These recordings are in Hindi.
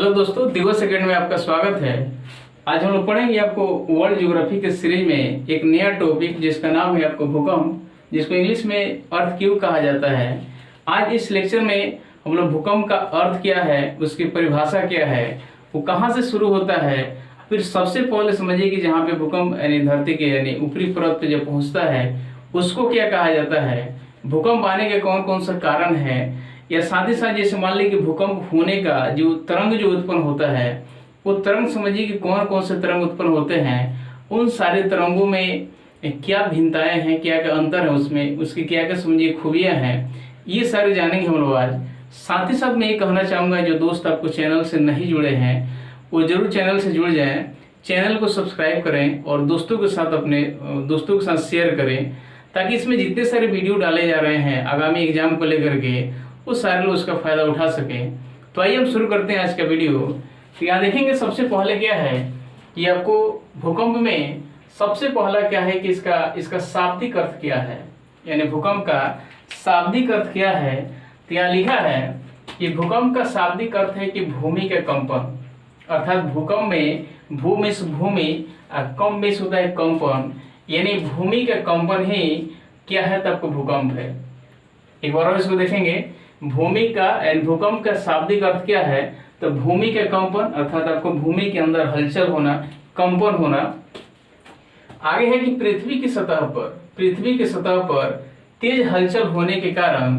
हेलो दोस्तों, दिवस सेकंड में आपका स्वागत है। आज हम लोग पढ़ेंगे आपको वर्ल्ड ज्योग्राफी के सीरीज में एक नया टॉपिक जिसका नाम है आपको भूकंप, जिसको इंग्लिश में अर्थ क्यूब कहा जाता है। आज इस लेक्चर में हम लोग भूकंप का अर्थ क्या है, उसकी परिभाषा क्या है, वो कहाँ से शुरू होता है, फिर सबसे पहले समझिए कि जहाँ पे भूकंप यानी धरती के यानी ऊपरी परत पे जब पहुँचता है उसको क्या कहा जाता है, भूकंप आने के कौन कौन सा कारण है, या साथ ही साथ जैसे मान लीजिए कि भूकंप होने का जो तरंग जो उत्पन्न होता है वो तरंग समझिए कि कौन कौन से तरंग उत्पन्न होते हैं, उन सारे तरंगों में क्या भिन्नताएं हैं, क्या क्या अंतर है उसमें, उसकी क्या क्या समझिए खूबियां हैं, ये सारे जानेंगे हम लोग आज। साथ ही साथ मैं ये कहना चाहूँगा जो दोस्त आपको चैनल से नहीं जुड़े हैं वो जरूर चैनल से जुड़ जाएं, चैनल को सब्सक्राइब करें और दोस्तों के साथ अपने दोस्तों के साथ शेयर करें, ताकि इसमें जितने सारे वीडियो डाले जा रहे हैं आगामी एग्जाम को लेकर के वो सारे लोग उसका फायदा उठा सकें। तो आइए हम शुरू करते हैं आज का वीडियो। तो यहाँ देखेंगे सबसे पहले क्या है कि आपको भूकंप में सबसे पहला क्या है कि इसका शाब्दिक अर्थ क्या है, यानी भूकंप का शाब्दिक अर्थ क्या है। तो यहाँ लिखा है कि भूकंप का शाब्दिक अर्थ है कि भूमि के कंपन, अर्थात भूकंप में भूमि से भूमि कंप में होता है कंपन, यानी भूमि के कंपन ही क्या है तब को भूकंप है। एक बार और इसको देखेंगे, भूमि का एंड भूकंप का शाब्दिक अर्थ क्या है, तो भूमि के कंपन अर्थात आपको भूमि के अंदर हलचल होना, कंपन होना। आगे है कि पृथ्वी की सतह पर तेज हलचल होने के कारण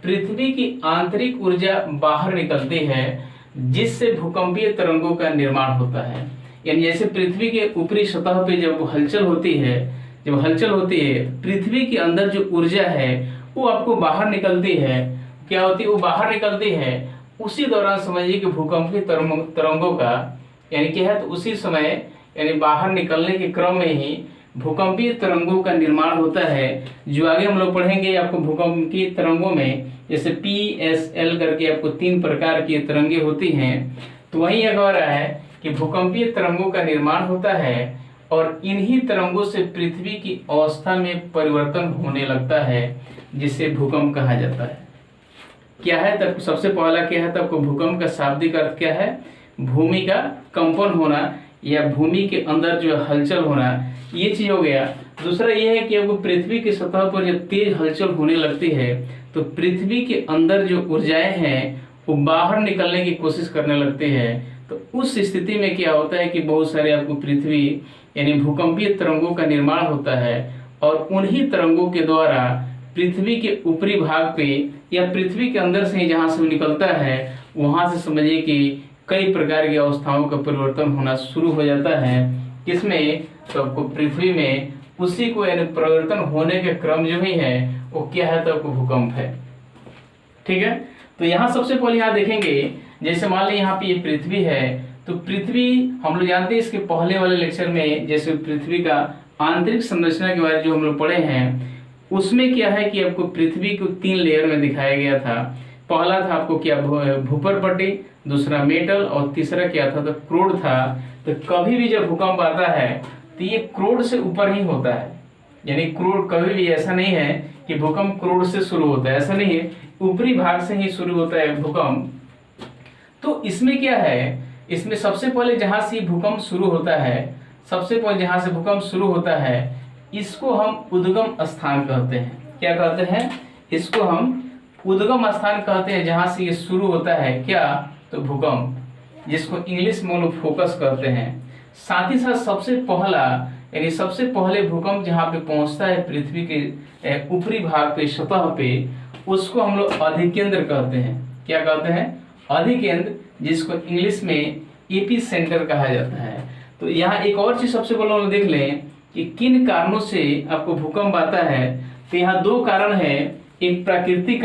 पृथ्वी की आंतरिक ऊर्जा बाहर निकलती है, जिससे भूकंपीय तरंगों का निर्माण होता है। यानी जैसे पृथ्वी के ऊपरी सतह पे जब हलचल होती है पृथ्वी के अंदर जो ऊर्जा है वो आपको बाहर निकलती है, क्या होती है वो बाहर निकलती है। उसी दौरान समझिए कि भूकंपीय तरंगों का यानी क्या है, तो उसी समय यानी बाहर निकलने के क्रम में ही भूकंपीय तरंगों का निर्माण होता है, जो आगे हम लोग पढ़ेंगे। आपको भूकंप की तरंगों में जैसे PSL करके आपको 3 प्रकार की तरंगे होती हैं, तो वही कह रहा है कि भूकंपीय तरंगों का निर्माण होता है और इन्हीं तरंगों से पृथ्वी की अवस्था में परिवर्तन होने लगता है, जिसे भूकंप कहा जाता है। क्या है तब सबसे पहला क्या है, तब को भूकंप का शाब्दिक अर्थ क्या है, भूमि का कंपन होना या भूमि के अंदर जो हलचल होना, ये चीज हो गया। दूसरा ये है कि आपको पृथ्वी की सतह पर जब तेज हलचल होने लगती है तो पृथ्वी के अंदर जो ऊर्जाएं हैं वो बाहर निकलने की कोशिश करने लगती है। तो उस स्थिति में क्या होता है कि बहुत सारे आपको पृथ्वी यानी भूकंपीय तरंगों का निर्माण होता है और उन्हीं तरंगों के द्वारा पृथ्वी के ऊपरी भाग पे या पृथ्वी के अंदर से ही जहां से निकलता है वहां से समझिए कि कई प्रकार की अवस्थाओं का परिवर्तन होना शुरू हो जाता है। किसमें, तो आपको पृथ्वी में उसी को यानी परिवर्तन होने के क्रम जो ही है वो क्या है, तो आपको भूकंप है। ठीक है, तो यहाँ सबसे पहले यहाँ देखेंगे, जैसे मान ली यहाँ पे ये पृथ्वी है, तो पृथ्वी हम लोग जानते हैं इसके पहले वाले लेक्चर में जैसे पृथ्वी का आंतरिक संरचना के बारे में जो हम लोग पढ़े हैं, उसमें क्या है कि आपको पृथ्वी को 3 लेयर में दिखाया गया था। पहला था आपको क्या भूपर पट्टी, दूसरा मेटल और तीसरा क्या था, तो क्रोड था। तो कभी भी जब भूकंप आता है तो ये क्रोड से ऊपर ही होता है, यानी क्रोड कभी भी ऐसा नहीं है कि भूकंप क्रोड से शुरू होता है, ऐसा नहीं है, ऊपरी भाग से ही शुरू होता है भूकंप। तो इसमें क्या है, इसमें सबसे पहले जहां से भूकंप शुरू होता है इसको हम उद्गम स्थान कहते हैं। क्या कहते हैं, इसको हम उद्गम स्थान कहते हैं, जहां से ये शुरू होता है क्या, तो भूकंप, जिसको इंग्लिश में लोग फोकस कहते हैं। साथ ही साथ सबसे पहले भूकंप जहां पे पहुंचता है पृथ्वी के ऊपरी भाग पे सतह पे, उसको हम लोग अधिकेंद्र कहते हैं। क्या कहते हैं, अधिकेंद्र, जिसको इंग्लिश में एपी सेंटर कहा जाता है। तो यहाँ एक और चीज सबसे पहले देख लें कि किन कारणों से आपको भूकंप आता है। तो यहाँ 2 कारण है, एक प्राकृतिक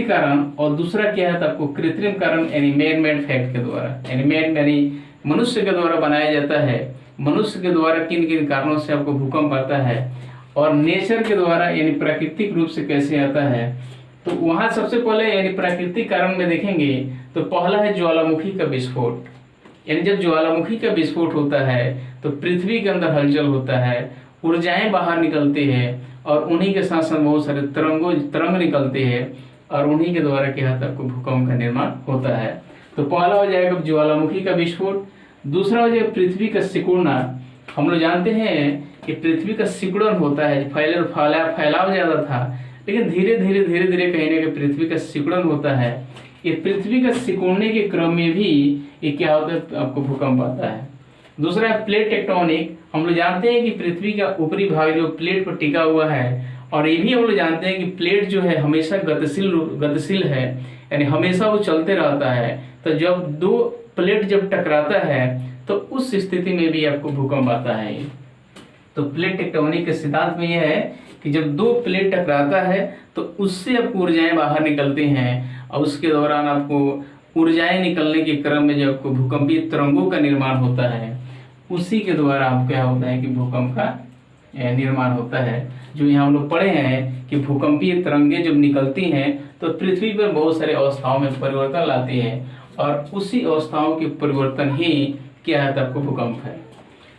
कारण और दूसरा क्या है, तो आपको कृत्रिम कारण यानी मैन मेड फैक्ट के द्वारा, यानी मनुष्य के द्वारा बनाया जाता है। मनुष्य के द्वारा किन किन कारणों से आपको भूकंप आता है और नेचर के द्वारा यानी प्राकृतिक रूप से कैसे आता है। तो वहां सबसे पहले यानी प्राकृतिक कारण में देखेंगे तो पहला है ज्वालामुखी का विस्फोट। यानी जब ज्वालामुखी का विस्फोट होता है तो पृथ्वी के अंदर हलचल होता है, ऊर्जाएं बाहर निकलती है और उन्हीं के साथ साथ बहुत सारे तरंग निकलते हैं और उन्हीं के द्वारा क्या होता है, आपको भूकंप का निर्माण होता है। तो पहला हो जाएगा ज्वालामुखी का विस्फोट, दूसरा हो जाएगा पृथ्वी का सिकुड़ना। हम लोग जानते हैं कि पृथ्वी का सिकुड़न होता है, फैलाव ज्यादा था, लेकिन धीरे धीरे कहीं ना कहीं पृथ्वी का सिकुड़न होता है। ये पृथ्वी का सिकुड़ने के क्रम में भी ये क्या होता है, आपको भूकंप आता है। दूसरा है प्लेट टेक्टोनिक। हम लोग जानते हैं कि पृथ्वी का ऊपरी भाग जो प्लेट पर टिका हुआ है, और ये भी हम लोग जानते हैं कि प्लेट जो है हमेशा गतिशील है, यानी हमेशा वो चलते रहता है। तो जब दो प्लेट जब टकराता है तो उस स्थिति में भी आपको भूकंप आता है। तो प्लेट टेक्टोनिक के सिद्धांत में यह है कि जब दो प्लेट टकराता है तो उससे आपको ऊर्जाएं बाहर निकलती हैं, और उसके दौरान आपको ऊर्जाएं निकलने के क्रम में जब आपको भूकंपीय तरंगों का निर्माण होता है, उसी के द्वारा आप क्या होता है कि भूकंप का निर्माण होता है। जो यहाँ हम लोग पढ़े हैं कि भूकंपीय तरंगें जब निकलती हैं तो पृथ्वी पर बहुत सारे अवस्थाओं में परिवर्तन लाती हैं, और उसी अवस्थाओं के परिवर्तन ही क्या है, आपको भूकंप है।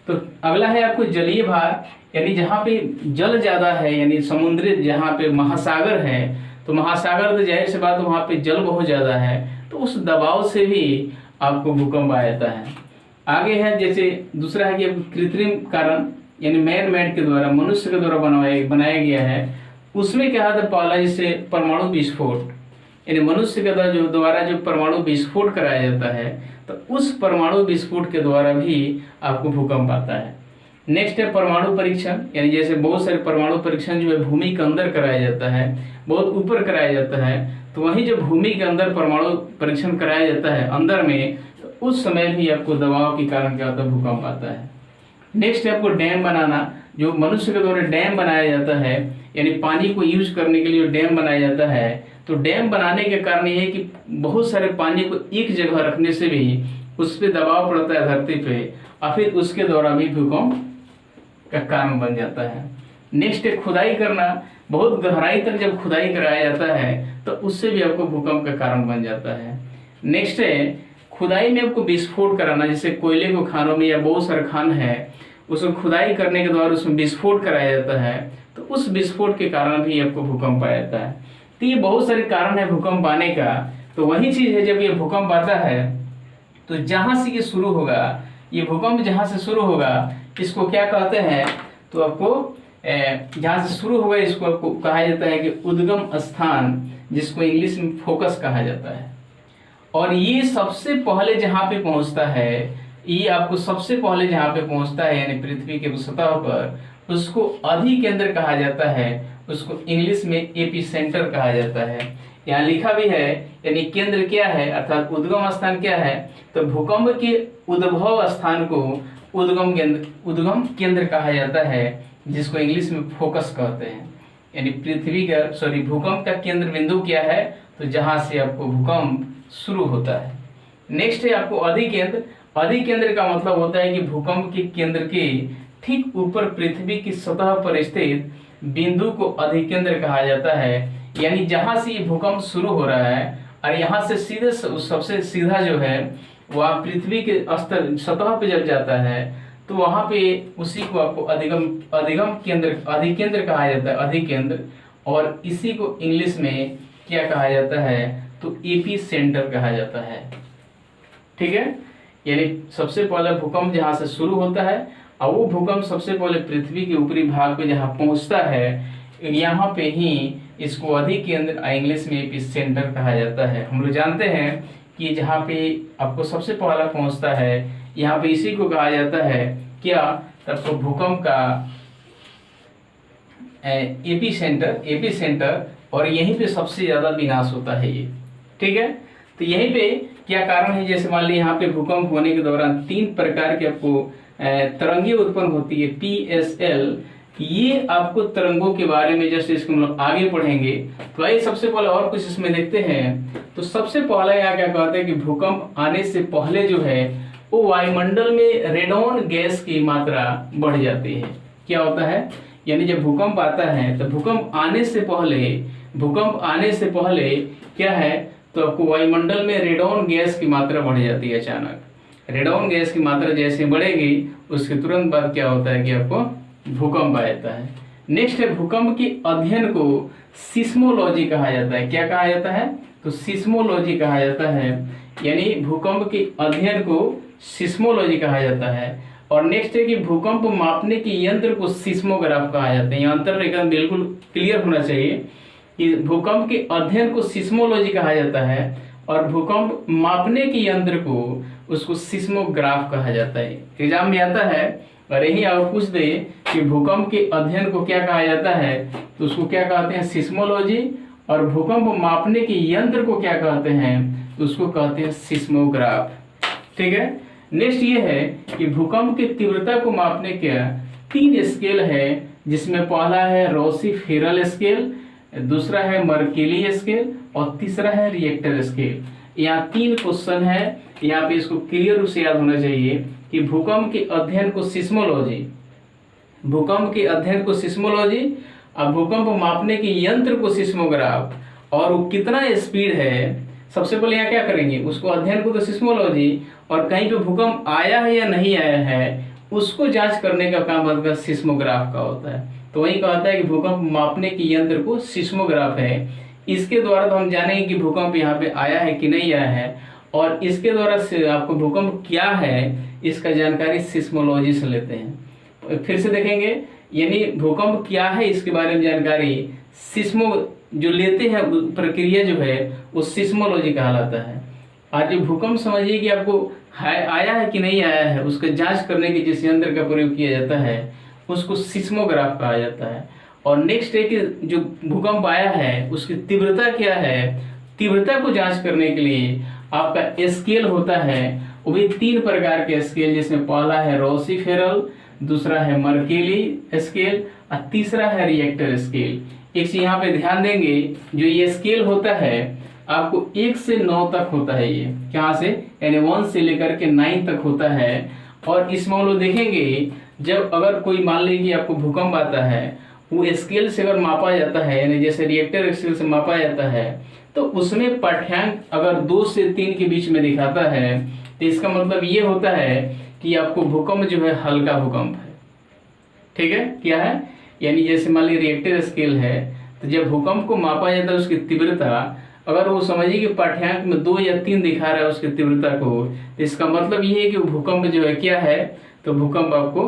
तो अगला है आपको जलीय भाग, यानी जहाँ पे जल ज्यादा है, यानी समुद्री जहाँ पे महासागर है, तो महासागर तो जाहिर सी बात वहाँ पे जल बहुत ज्यादा है, तो उस दबाव से भी आपको भूकंप आ जाता है। आगे है जैसे दूसरा है कि कृत्रिम कारण, यानी मैन मेड के द्वारा, मनुष्य के द्वारा बनाया गया है। उसमें क्या था, पहला जैसे परमाणु विस्फोट, यानी मनुष्य के द्वारा जो परमाणु विस्फोट कराया जाता है, तो उस परमाणु विस्फोट के द्वारा भी आपको भूकंप आता है। नेक्स्ट है परमाणु परीक्षण, यानी जैसे बहुत सारे परमाणु परीक्षण जो है भूमि के अंदर कराया जाता है, बहुत ऊपर कराया जाता है, तो वहीं जब भूमि के अंदर परमाणु परीक्षण कराया जाता है अंदर में, तो उस समय भी आपको दबाव के कारण क्या होता है, भूकंप आता है। नेक्स्ट है आपको डैम बनाना, जो मनुष्य के द्वारा डैम बनाया जाता है, यानी पानी को यूज करने के लिए जो डैम बनाया जाता है, तो डैम बनाने के कारण ये है कि बहुत सारे पानी को एक जगह रखने से भी उस पर दबाव पड़ता है धरती पे, और फिर उसके द्वारा भी भूकंप का कारण बन जाता है। नेक्स्ट है खुदाई करना, बहुत गहराई तक जब खुदाई कराया जाता है तो उससे भी आपको भूकंप का कारण बन जाता है। नेक्स्ट है खुदाई में आपको विस्फोट कराना, जैसे कोयले को खानों में या बहुत सारे खान है, उसको खुदाई करने के द्वारा उसमें विस्फोट कराया जाता है, तो उस विस्फोट के कारण भी आपको भूकंप आ जाता है। तो ये बहुत सारे कारण है भूकंप आने का। तो वही चीज है, जब ये भूकंप आता है तो जहां से ये शुरू होगा, ये भूकंप जहां से शुरू होगा इसको क्या कहते हैं, तो आपको जहां से शुरू होगा इसको आपको कहा जाता है कि उद्गम स्थान, जिसको इंग्लिश में फोकस कहा जाता है। और ये सबसे पहले जहां पे पहुंचता है, ये आपको सबसे पहले जहां पे पहुंचता है यानी पृथ्वी के सतह पर, उसको अधिकेंद्र कहा जाता है, उसको इंग्लिश में एपी सेंटर कहा जाता है। यहाँ लिखा भी है, यानी केंद्र क्या है अर्थात उद्गम स्थान क्या है, तो भूकंप के उद्भव स्थान को उद्गम केंद्र कहा जाता है, जिसको इंग्लिश में फोकस कहते हैं। यानी भूकंप का केंद्र बिंदु क्या है, तो जहां से आपको भूकंप शुरू होता है। नेक्स्ट है आपको अधिकेंद्र। अधिकेंद्र का मतलब होता है कि भूकंप के केंद्र के ठीक ऊपर पृथ्वी की सतह पर स्थित बिंदु को अधिकेंद्र कहा जाता है। यानी जहां से ये भूकंप शुरू हो रहा है और यहाँ से सीधे सबसे सीधा जो है वह पृथ्वी के सतह पे जब जाता है, तो वहां पे उसी को आपको अधिकेंद्र कहा जाता है, अधिकेंद्र। और इसी को इंग्लिश में क्या कहा जाता है, तो एपी सेंटर कहा जाता है। ठीक है, यानी सबसे पहले भूकंप जहां से शुरू होता है और वो भूकंप सबसे पहले पृथ्वी के ऊपरी भाग पे जहां पहुंचता है, यहाँ पे ही इसको अधिकेंद्र इंग्लिश में एपी सेंटर कहा जाता है। हम लोग जानते हैं कि जहाँ पे आपको सबसे पहला पहुंचता है, यहाँ पे इसी को कहा जाता है क्या, तब भूकंप का एपी सेंटर, और यहीं पे सबसे ज्यादा विनाश होता है ये। ठीक है, तो यहीं पे क्या कारण है, जैसे मान लीजिए यहाँ पे भूकंप होने के दौरान 3 प्रकार के आपको तरंगे उत्पन्न होती है, PSL। ये आपको तरंगों के बारे में जैसे इसको हम लोग आगे पढ़ेंगे, तो आइए सबसे पहले और कुछ इसमें देखते हैं। तो सबसे पहले यहाँ क्या कहते हैं कि भूकंप आने से पहले जो है वो वायुमंडल में रेडॉन गैस की मात्रा बढ़ जाती है। क्या होता है, यानी जब भूकंप आता है तो भूकंप आने से पहले क्या है, तो आपको वायुमंडल में रेडॉन गैस की मात्रा बढ़ जाती है। अचानक रेडॉन गैस की मात्रा जैसे बढ़ेगी उसके तुरंत बाद क्या होता है कि आपको भूकंप आ जाता है। नेक्स्ट है भूकंप के अध्ययन को सिस्मोलॉजी कहा जाता है। क्या कहा जाता है, तो सिस्मोलॉजी कहा जाता है। यानी भूकंप के अध्ययन को सिस्मोलॉजी कहा जाता है। और नेक्स्ट है कि भूकंप मापने के यंत्र को सिस्मोग्राफ कहा जाता है। यहाँ अंतर एकदम बिल्कुल क्लियर होना चाहिए कि भूकंप के अध्ययन को सिस्मोलॉजी कहा जाता है और भूकंप मापने के यंत्र को उसको सिस्मोग्राफ कहा जाता है। एग्जाम में आता है और यही आप पूछ दे कि भूकंप के अध्ययन को क्या कहा जाता है तो उसको क्या कहते हैं, सिस्मोलॉजी, और भूकंप मापने के यंत्र को क्या कहते हैं तो उसको कहते हैं सिस्मोग्राफ। ठीक है। नेक्स्ट ये है कि भूकंप की तीव्रता को मापने के 3 स्केल है, जिसमें पहला है रोसी-फेरल स्केल, दूसरा है मर्केली स्केल और तीसरा है रिएक्टर स्केल। यहाँ 3 क्वेश्चन है, यहाँ पे इसको क्लियर रूप से याद होना चाहिए कि भूकंप के अध्ययन को सिस्मोलॉजी, भूकंप के अध्ययन को सिस्मोलॉजी और भूकंप मापने के यंत्र को सिस्मोग्राफ, और वो कितना स्पीड है सबसे पहले यहाँ क्या करेंगे, उसको अध्ययन को तो सिस्मोलॉजी, और कहीं पे भूकंप आया है या नहीं आया है उसको जांच करने का काम आपका सिस्मोग्राफ का होता है। तो वही कहता है कि भूकंप मापने के यंत्र को सिस्मोग्राफ है। इसके द्वारा तो हम जानेंगे कि भूकंप यहाँ पे आया है कि नहीं आया है, और इसके द्वारा से आपको भूकंप क्या है इसका जानकारी सिस्मोलॉजी से लेते हैं। फिर से देखेंगे, यानी भूकंप क्या है इसके बारे में जानकारी सिस्मो जो लेते हैं प्रक्रिया जो है वो सिस्मोलॉजी कहलाता है। और जो भूकंप समझिए कि आपको आया है कि नहीं आया है उसका जांच करने के जिस यंत्र का प्रयोग किया जाता है उसको सिस्मोग्राफ कहा जाता है। और नेक्स्ट है कि जो भूकंप आया है उसकी तीव्रता क्या है, तीव्रता को जांच करने के लिए आपका स्केल होता है, वो भी 3 प्रकार के स्केल, जिसमें पहला है रोसी-फेरल, दूसरा है मर्केली स्केल और तीसरा है रिएक्टर स्केल। एक चीज यहाँ पे ध्यान देंगे, जो ये स्केल होता है आपको 1 से 9 तक होता है, ये कहाँ से यानी 1 से लेकर के 9 तक होता है। और इसमें हम लोग देखेंगे जब अगर कोई मान लीजिए आपको भूकंप आता है वो स्केल से अगर मापा जाता है, यानी जैसे रिएक्टर स्केल से मापा जाता है, तो उसमें पाठ्यांक अगर 2 से 3 के बीच में दिखाता है तो इसका मतलब ये होता है कि आपको भूकंप जो है हल्का भूकंप है। ठीक है, क्या है, यानी जैसे मान लीजिए रिएक्टर स्केल है तो जब भूकंप को मापा जाता है उसकी तीव्रता अगर वो समझिए कि पाठ्यांक में 2 या 3 दिखा रहा है उसकी तीव्रता को, तो इसका मतलब ये है कि भूकंप जो है क्या है, तो भूकंप आपको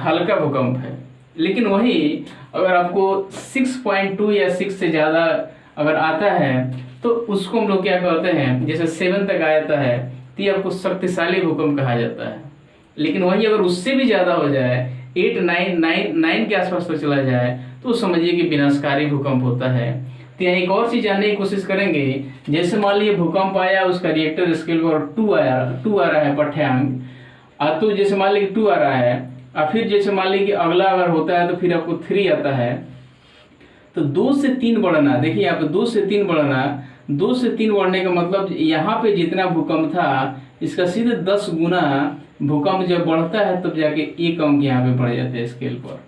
हल्का भूकंप है। लेकिन वही अगर आपको 6.2 या 6 से ज़्यादा अगर आता है तो उसको हम लोग क्या कहते हैं, जैसे 7 तक आ जाता है तो ये आपको शक्तिशाली भूकंप कहा जाता है। लेकिन वही अगर उससे भी ज़्यादा हो जाए 8, 9 के आसपास तक चला जाए तो समझिए कि विनाशकारी भूकंप होता है। तो यहाँ एक और चीज़ जानने की कोशिश करेंगे, जैसे मान लीजिए भूकंप आया उसका रिएक्टर स्केल पर 2 आ रहा है पाठ्यांक, तो जैसे मान लीजिए 2 आ रहा है और फिर जैसे मान लीजिए कि अगला अगर होता है तो फिर आपको 3 आता है, तो 2 से 3 बढ़ना, देखिए यहाँ पे 2 से 3 बढ़ना, 2 से 3 बढ़ने का मतलब यहाँ पे जितना भूकंप था इसका सीधे 10 गुना भूकंप जब बढ़ता है तब जाके एक अंक यहाँ पे बढ़ जाते हैं स्केल पर।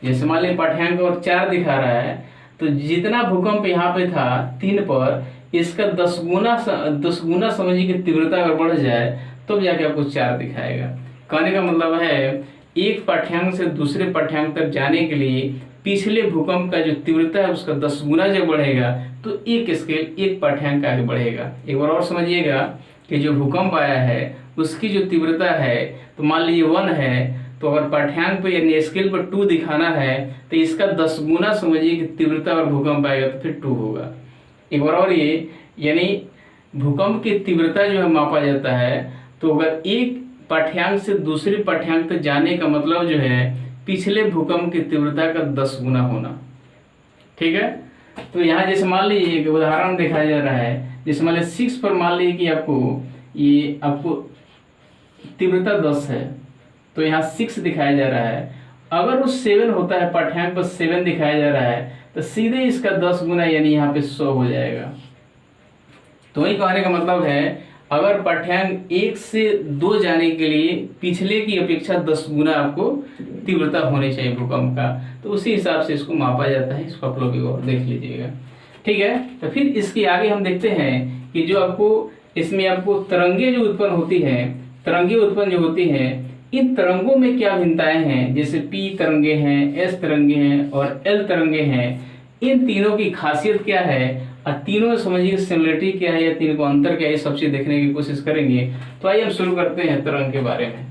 जैसे मान लीजिए पाठ्यांक और 4 दिखा रहा है तो जितना भूकंप यहाँ पे था 3 पर इसका 10 गुना समझिए कि तीव्रता अगर बढ़ जाए तब जाके आपको 4 दिखाएगा। कहने का मतलब है एक पाठ्यांक से दूसरे पाठ्यांक तक जाने के लिए पिछले भूकंप का जो तीव्रता है उसका 10 गुना जब बढ़ेगा तो एक स्केल एक पाठ्यांक आगे बढ़ेगा। एक बार और समझिएगा कि जो भूकंप आया है उसकी जो तीव्रता है तो मान लीजिए 1 है, तो अगर पाठ्यांक पे यानी स्केल पर 2 दिखाना है तो इसका 10 गुना समझिए कि तीव्रता और भूकंप आएगा तो फिर 2 होगा। एक बार और ये यानी भूकंप की तीव्रता जो है मापा जाता है, तो अगर एक पाठ्यांक से दूसरे पाठ्यांक तक जाने का मतलब जो है पिछले भूकंप की तीव्रता का 10 गुना होना। ठीक है, तो यहाँ जैसे मान लीजिए एक उदाहरण देखा जा रहा है, जैसे मान लीजिए 6 पर मान लीजिए कि आपको तीव्रता 10 है तो यहाँ 6 दिखाया जा रहा है। अगर वो 7 होता है पाठ्यांक पर 7 दिखाया जा रहा है तो सीधे इसका 10 गुना यानी यहाँ पे 100 हो जाएगा। तो वही कहने का मतलब है अगर पाठ्यांक 1 से 2 जाने के लिए पिछले की अपेक्षा 10 गुना आपको तीव्रता होनी चाहिए भूकंप का, तो उसी हिसाब से इसको मापा जाता है। इसको आप लोग भी और देख लीजिएगा। ठीक है, तो फिर इसके आगे हम देखते हैं कि जो आपको इसमें आपको तरंगे जो उत्पन्न होती हैं, तरंगे उत्पन्न जो होती हैं, इन तरंगों में क्या भिन्नताएं हैं। जैसे पी तरंगे हैं, एस तरंगे हैं और एल तरंगे हैं, इन तीनों की खासियत क्या है और तीनों में समझिए सिमिलरिटी क्या है या तीनों को अंतर क्या है, ये सब चीज देखने की कोशिश करेंगे। तो आइए हम शुरू करते हैं तरंग के बारे में।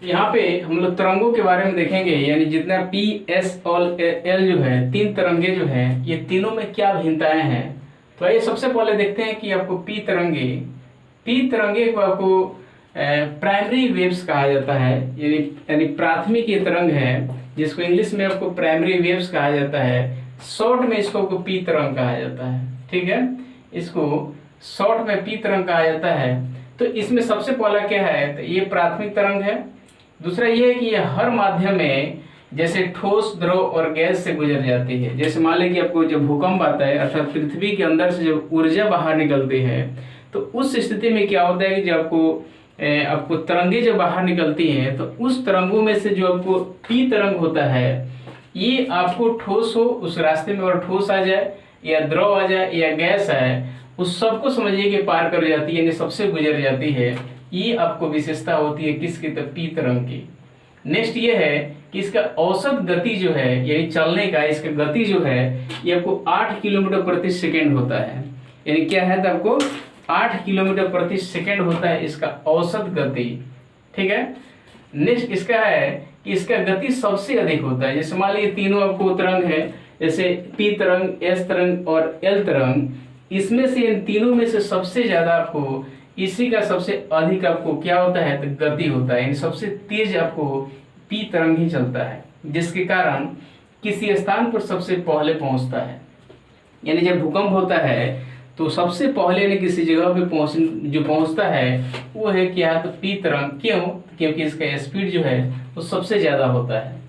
यहाँ पे हम लोग तरंगों के बारे में देखेंगे, यानी जितना पी एस और एल जो है, तीन तरंगे जो है, ये तीनों में क्या भिन्नताएं हैं। तो आइए सबसे पहले देखते हैं कि आपको पी तरंगे को आपको प्राइमरी वेव्स कहा जाता है, यानी प्राथमिक ये तरंग है, जिसको इंग्लिश में आपको प्राइमरी वेव्स कहा जाता है। शॉर्ट में इसको पी तरंग कहा जाता है, ठीक है, इसको शॉर्ट में पी तरंग कहा जाता है। तो इसमें सबसे पहला क्या है, तो ये प्राथमिक तरंग है। दूसरा ये है कि ये हर माध्यम में जैसे ठोस, द्रव और गैस से गुजर जाती है। जैसे मान लीजिए आपको जब भूकंप आता है, अर्थात पृथ्वी के अंदर से जब ऊर्जा बाहर निकलती है, तो उस स्थिति में क्या होता है कि जब आपको तरंगे जब बाहर निकलती हैं, तो उस तरंगों में से जो आपको पी तरंग होता है, ये आपको ठोस हो उस रास्ते में, और ठोस आ जाए या द्रव आ जाए या गैस आए, उस सबको समझिए कि पार कर जाती है, यानी सबसे गुजर जाती है। ये आपको विशेषता होती है किसकी, तो पी तरंग की। नेक्स्ट ये है कि इसका औसत गति जो है, यानी चलने का इसका गति जो है, ये आपको 8 किलोमीटर प्रति सेकेंड होता है। यानी क्या है, तो आपको 8 किलोमीटर प्रति सेकेंड होता है इसका औसत गति, ठीक है। नेक्स्ट इसका है कि इसका गति सबसे अधिक होता है। जैसे मान लीजिए तीनों आपको तरंग है, जैसे पी तरंग, एस तरंग और एल तरंग, इसमें से इन तीनों में से सबसे ज्यादा आपको इसी का सबसे अधिक आपको क्या होता है, तो गति होता है, यानी सबसे तेज आपको पी तरंग ही चलता है, जिसके कारण किसी स्थान पर सबसे पहले पहुंचता है। यानी जब भूकंप होता है तो सबसे पहले ने किसी जगह पे जो पहुंचता है वो है क्या, तो पी तरंग। क्यों, क्योंकि इसका स्पीड जो है वो सबसे ज्यादा होता है।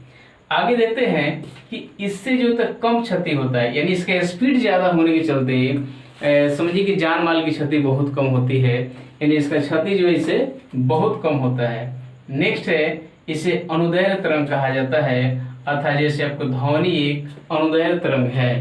आगे देखते हैं कि इससे जो तक कम क्षति होता है, यानी इसका स्पीड ज्यादा होने के चलते समझिए कि जान माल की क्षति बहुत कम होती है, यानी इसका क्षति जो है इसे बहुत कम होता है। नेक्स्ट है, इसे अनुदैर्घ्य तरंग कहा जाता है, अर्थात जैसे आपको ध्वनि एक अनुदैर्घ्य तरंग है।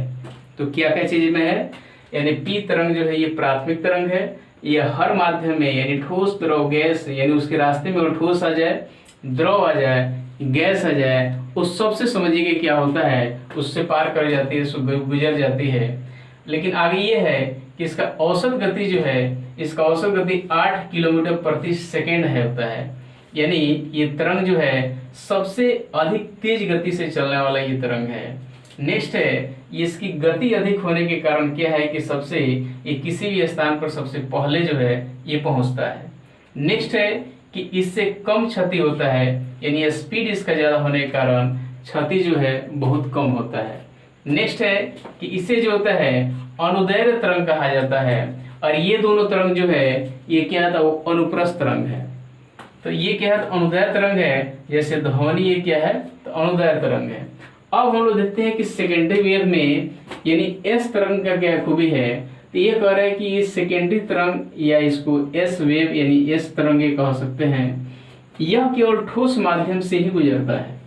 तो क्या क्या चीज में है, यानी पी तरंग जो है ये प्राथमिक तरंग है, ये हर माध्यम में, यानी ठोस, द्रव, गैस, यानी उसके रास्ते में अगर ठोस आ जाए, द्रव आ जाए, गैस आ जाए, उस सबसे समझिए कि क्या होता है, उससे पार कर जाती है, गुजर जाती है। लेकिन आगे ये है कि इसका औसत गति जो है, इसका औसत गति 8 किलोमीटर प्रति सेकेंड है होता है। यानी ये तरंग जो है सबसे अधिक तेज गति से चलने वाला ये तरंग है। नेक्स्ट है, इसकी गति अधिक होने के कारण क्या है कि सबसे ये किसी भी स्थान पर सबसे पहले जो है ये पहुंचता है। नेक्स्ट है कि इससे कम क्षति होता है, यानी स्पीड इसका ज्यादा होने के कारण क्षति जो है बहुत कम होता है। नेक्स्ट है कि इसे जो होता है अनुदैर्घ्य तरंग कहा जाता है, और ये दोनों तरंग जो है ये क्या था, वो अनुप्रस्थ तरंग है। तो ये क्या है, अनुदैर्घ्य तरंग है, जैसे ध्वनि ये क्या है, तो अनुदैर्घ्य तरंग है। अब हम लोग देखते हैं कि सेकेंडरी वेव में, यानी एस तरंग का क्या खूबी है, तो ये कह रहा है कि ये सेकेंडरी तरंग, या इसको एस वेव यानी एस तरंगे कह सकते हैं, यह केवल ठोस माध्यम से ही गुजरता है।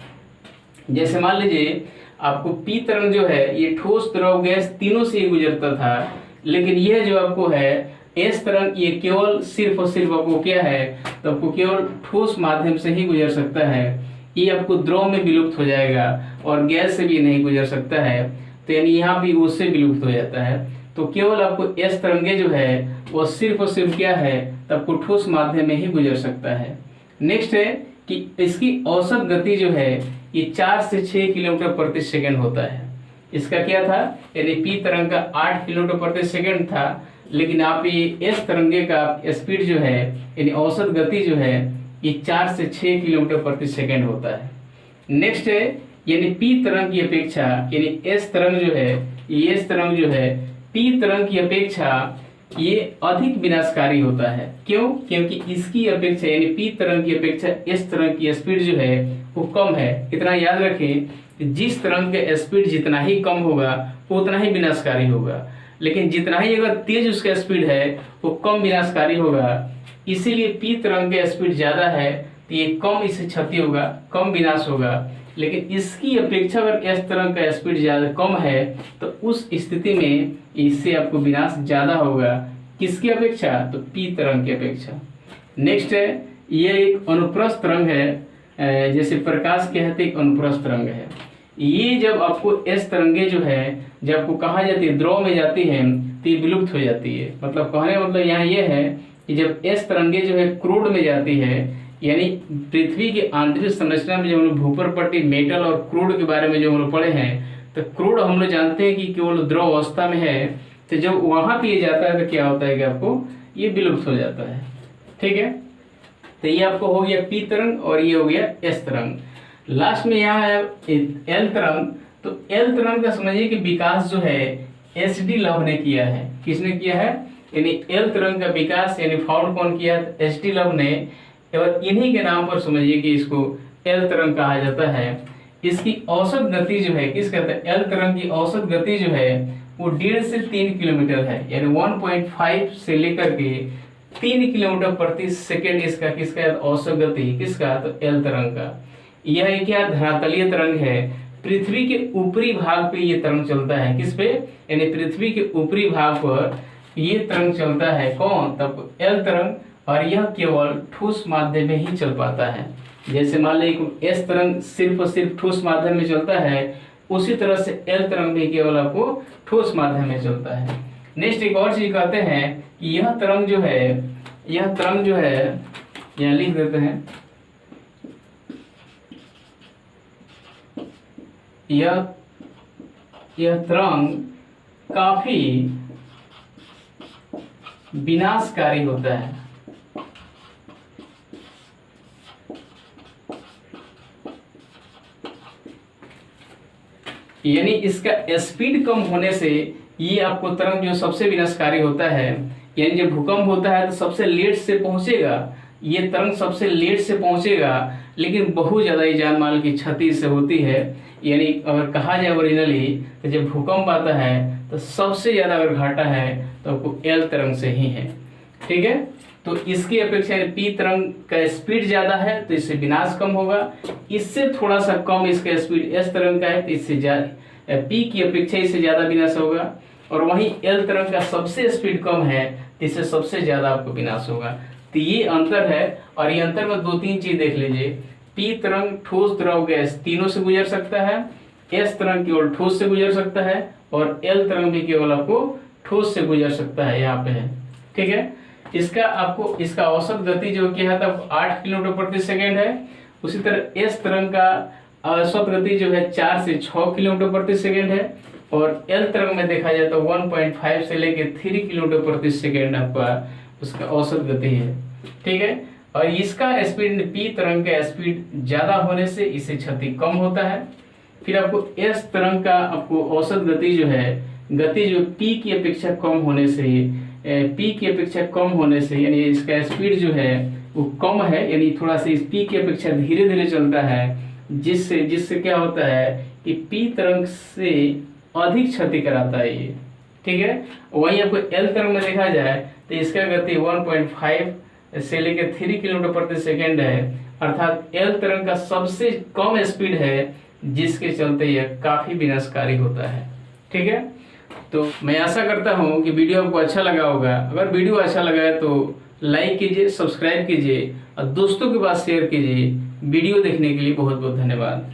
जैसे मान लीजिए आपको पी तरंग जो है ये ठोस, द्रव, गैस तीनों से ही गुजरता था, लेकिन यह जो आपको है एस तरंग, ये केवल सिर्फ और सिर्फ आपको क्या है, तो आपको केवल ठोस माध्यम से ही गुजर सकता है। ये आपको द्रव में विलुप्त हो जाएगा और गैस से भी नहीं गुजर सकता है, तो यानी यहाँ भी उससे विलुप्त हो जाता है। तो केवल आपको एस तरंगे जो है वो सिर्फ और सिर्फ क्या है, तो आपको ठोस माध्यम में ही गुजर सकता है। नेक्स्ट है कि इसकी औसत गति जो है ये 4 से 6 किलोमीटर प्रति सेकेंड होता है। इसका क्या था, यानी पी तरंग का 8 किलोमीटर प्रति सेकेंड था, लेकिन आप ये एस तरंगे का स्पीड जो है, यानी औसत गति जो है ये 4 से 6 किलोमीटर प्रति सेकेंड होता है। नेक्स्ट है, यानी पी तरंग की अपेक्षा, यानी एस तरंग जो है, ये एस तरंग जो है पी तरंग की अपेक्षा ये अधिक विनाशकारी होता है। क्यों, क्योंकि इसकी अपेक्षा, यानी पी तरंग की अपेक्षा एस तरंग की स्पीड जो है वो कम है। इतना याद रखें कि जिस तरंग का स्पीड जितना ही कम होगा वो उतना ही विनाशकारी होगा, लेकिन जितना ही अगर तेज उसका स्पीड है वो कम विनाशकारी होगा। इसीलिए पी तरंग का स्पीड ज्यादा है तो ये कम इससे क्षति होगा, कम विनाश होगा। लेकिन इसकी अपेक्षा अगर एस तरंग का स्पीड ज्यादा कम है तो उस स्थिति में इससे आपको विनाश ज्यादा होगा। किसकी अपेक्षा, तो पी तरंग की अपेक्षा। नेक्स्ट है, ये एक अनुप्रस्थ तरंग है, जैसे प्रकाश कहते एक अनुप्रस्थ तरंग है। ये जब आपको एस तरंगे जो है जब आपको कहा जाती है द्रव में जाती है तो ये विलुप्त हो जाती है। मतलब कहने का मतलब यहाँ ये है कि जब एस तरंगे जो है क्रूड में जाती है, यानी पृथ्वी की आंतरिक संरचना में जब हम लोग भूपर पट्टी मेटल और क्रूड के बारे में जो हम लोग पढ़े हैं, तो क्रूड हम लोग जानते हैं कि केवल द्रव अवस्था में है, तो जब वहां पे ये जाता है तो क्या होता है कि आपको ये विलुप्त हो जाता है। ठीक है, तो ये आपको हो गया पी तरंग और ये हो गया एस तरंग। लास्ट में यहाँ है एल तरंग। तो एल तरंग का समझिए कि विकास जो है एच डी लव ने किया है। किसने किया है? यानी एल तरंग का विकास यानी फाउंड कौन किया? एच डी लव ने। और इन्हीं के नाम पर समझिए कि इसको एल तरंग कहा जाता है। इसकी औसत गति जो है, किस कहते हैं? एल तरंग की औसत गति जो है वो 1.5 से 3 किलोमीटर है, यानी 1.5 से लेकर के 3 किलोमीटर प्रति सेकेंड इसका किसका औसत गति, किसका? तो एल तरंग का। यह एक क्या धरातलीय तरंग है, पृथ्वी के ऊपरी भाग पे ये तरंग चलता है। किस पे? यानी पृथ्वी के ऊपरी भाग पर ये तरंग चलता है। कौन? तब एल तरंग। और यह केवल ठोस माध्यम में ही चल पाता है। जैसे मान लीजिए एस तरंग सिर्फ और सिर्फ ठोस माध्यम में चलता है, उसी तरह से एल तरंग भी केवल आपको ठोस माध्यम में चलता है। नेक्स्ट एक और चीज कहते हैं कि यह तरंग जो है यहाँ लिख देते हैं, यह तरंग काफी विनाशकारी होता है। यानी इसका स्पीड कम होने से ये आपको तरंग जो सबसे विनाशकारी होता है, यानी जब भूकंप होता है तो सबसे लेट से पहुंचेगा, ये तरंग सबसे लेट से पहुंचेगा, लेकिन बहुत ज्यादा ही जान माल की क्षति से होती है। यानी अगर कहा जाए ओरिजिनली तो जब भूकंप आता है तो सबसे ज्यादा अगर घाटा है तो आपको एल तरंग से ही है। ठीक है, तो इसकी अपेक्षा पी तरंग का स्पीड ज्यादा है तो इससे विनाश कम होगा। इससे थोड़ा सा कम इसका स्पीड एस तरंग का है तो इससे ज्यादा पी की अपेक्षा इससे ज्यादा विनाश होगा। और वहीं एल तरंग का सबसे स्पीड कम है तो इससे सबसे ज्यादा आपको विनाश होगा। तो ये अंतर है। और ये अंतर में 2-3 चीज देख लीजिए। पी तरंग ठोस द्रव गैस तीनों से गुजर सकता है, एस तरंग केवल ठोस से गुजर सकता है, और एल तरंग भी केवल आपको ठोस से गुजर सकता है। यहाँ पे है। ठीक है, इसका औसत गति जो क्या है तब 8 किलोमीटर प्रति सेकेंड है। उसी तरह एस तरंग का औसत गति जो है 4 से 6 किलोमीटर प्रति सेकेंड है, और एल तरंग में देखा जाए तो 1.5 से लेकर 3 किलोमीटर प्रति सेकेंड आपका उसका औसत गति है। ठीक है, और इसका स्पीड पी तरंग का स्पीड ज्यादा होने से इससे क्षति कम होता है। फिर आपको एस तरंग का आपको औसत गति जो पी की अपेक्षा कम होने से, यानी इसका स्पीड जो है वो कम है, यानी थोड़ा सा इस पी की अपेक्षा धीरे धीरे चलता है, जिससे क्या होता है कि पी तरंग से अधिक क्षति कराता है ये। ठीक है, वहीं आपको एल तरंग में देखा जाए तो इसका गति 1.5 से लेकर 3 किलोमीटर प्रति सेकेंड है, अर्थात एल तरंग का सबसे कम स्पीड है, जिसके चलते यह काफी विनाशकारी होता है। ठीक है, तो मैं आशा करता हूँ कि वीडियो आपको अच्छा लगा होगा। अगर वीडियो अच्छा लगा है तो लाइक कीजिए, सब्सक्राइब कीजिए और दोस्तों के पास शेयर कीजिए। वीडियो देखने के लिए बहुत बहुत धन्यवाद।